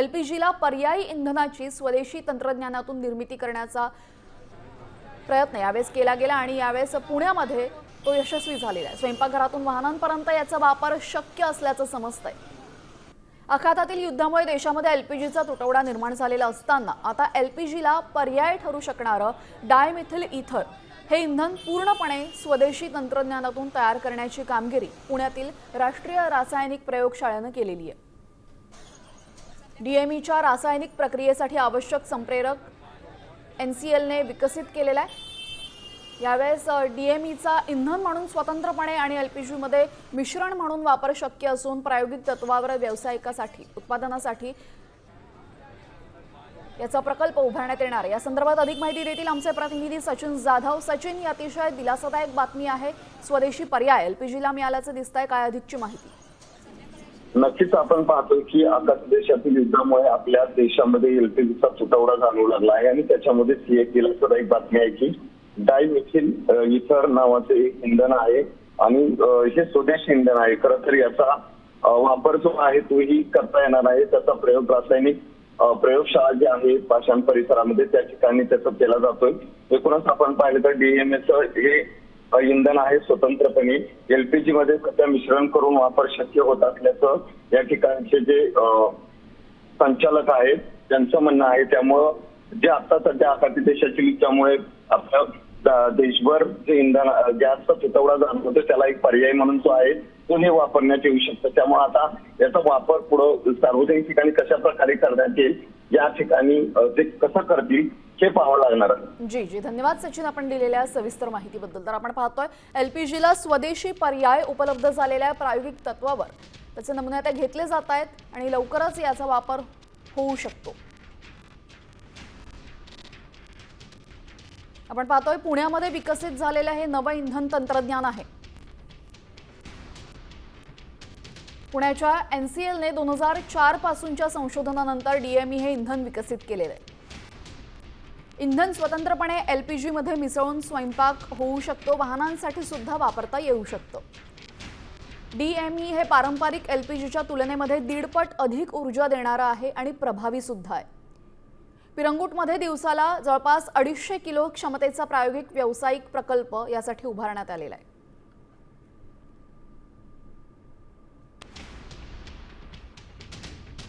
एलपीजीला पर्यायी इंधनाची स्वदेशी तंत्रज्ञानातून निर्मिती करण्याचा प्रयत्न यावेळेस केला गेला आणि यावेळेस पुण्यामध्ये तो यशस्वी झालेला आहे। स्वयंपाकघरातून वाहनांपर्यंत याचा वापर शक्य असल्याचं समजतंय। आखातातील युद्धामुळे देशामध्ये एलपीजीचा तुटवडा निर्माण झालेला असताना आता एलपीजीला पर्याय ठरू शकणारं डायमिथिल ईथर हे इंधन पूर्णपणे स्वदेशी तंत्रज्ञानातून तयार करण्याची कामगिरी पुण्यातील राष्ट्रीय रासायनिक प्रयोगशाळेने केलेली आहे। डीएमईच्या रासायनिक प्रक्रियेसाठी आवश्यक संप्रेरक एनसीएलने विकसित केलेला आहे। यावेळेस डीएमईचा इंधन म्हणून स्वतंत्रपणे आणि एलपीजीमध्ये मिश्रण म्हणून वापर शक्य असून प्रायोगिक तत्वावर व्यावसायिकासाठी उत्पादनासाठी याचा प्रकल्प उभारण्यात येणार आहे। या संदर्भात अधिक माहिती देतील आमचे प्रतिनिधी सचिन जाधव। सचिन, ही अतिशय दिलासादायक बातमी आहे, स्वदेशी पर्याय एलपीजीला मिळाल्याचं दिसतंय, काय अधिकची माहिती? नक्कीच आपण पाहतोय की आता देशातील युद्धामुळे आपल्या देशामध्ये एलपीजीचा तुटवडा जाणवू लागला आहे आणि त्याच्यामध्ये एक दिलासादायक बातमी आहे की डायमिथिल ईथर नावाचे एक इंधन आहे आणि हे स्वदेशी इंधन आहे। खरं तर याचा वापर जो आहे तोही करता येणार आहे। त्याचा प्रयोग रासायनिक प्रयोगशाळा जी आहे पाषाण परिसरामध्ये त्या ठिकाणी त्याचा केला जातोय। एकूणच आपण पाहिलं तर डीएमएचं हे इंधन आहे स्वतंत्रपणे एलपीजी मध्ये सध्या मिश्रण करून वापर शक्य होत असल्याचं या ठिकाणचे जे संचालक आहेत त्यांचं म्हणणं आहे। त्यामुळं जे आता सध्या आखाती देशातील युद्धामुळे आपल्या देशभर जे इंधन गॅसचा तुटवडा जाणवतो त्याला एक पर्याय म्हणून जो आहे तो हे वापरण्यात येऊ शकतो। त्यामुळे आता याचा वापर पुढे सार्वजनिक ठिकाणी कशा प्रकारे करण्यात येईल या ठिकाणी ते कसं करतील हे पाहावं लागणार आहे। जी जी, धन्यवाद सचिन आपण दिलेल्या सविस्तर माहितीबद्दल। तर आपण पाहतोय एलपीजीला स्वदेशी पर्याय उपलब्ध झालेल्या प्रायोगिक तत्वावर त्याचे नमुने आता घेतले जात आहेत आणि लवकरच याचा वापर होऊ शकतो। आपण पाहतोय पुण्यामध्ये विकसित झालेलं हे नवं इंधन तंत्रज्ञान आहे। पुण्याच्या एनसीएलने 2004 पासूनच्या संशोधनानंतर डीएमई हे इंधन विकसित केलेलं आहे। इंधन स्वतंत्रपणे एलपीजी मध्ये मिसळून स्वयंपाक होऊ शकतो, वाहनांसाठी सुद्धा वापरता येऊ शकतो। डीएमई हे पारंपरिक एलपीजीच्या तुलनेमध्ये 1.5 पट अधिक ऊर्जा देणारा आहे आणि प्रभावी सुद्धा आहे। पिरंगुटमध्ये दिवसाला जवळपास 250 किलो क्षमतेचा प्रायोगिक व्यावसायिक प्रकल्प यासाठी उभारण्यात आलेला आहे।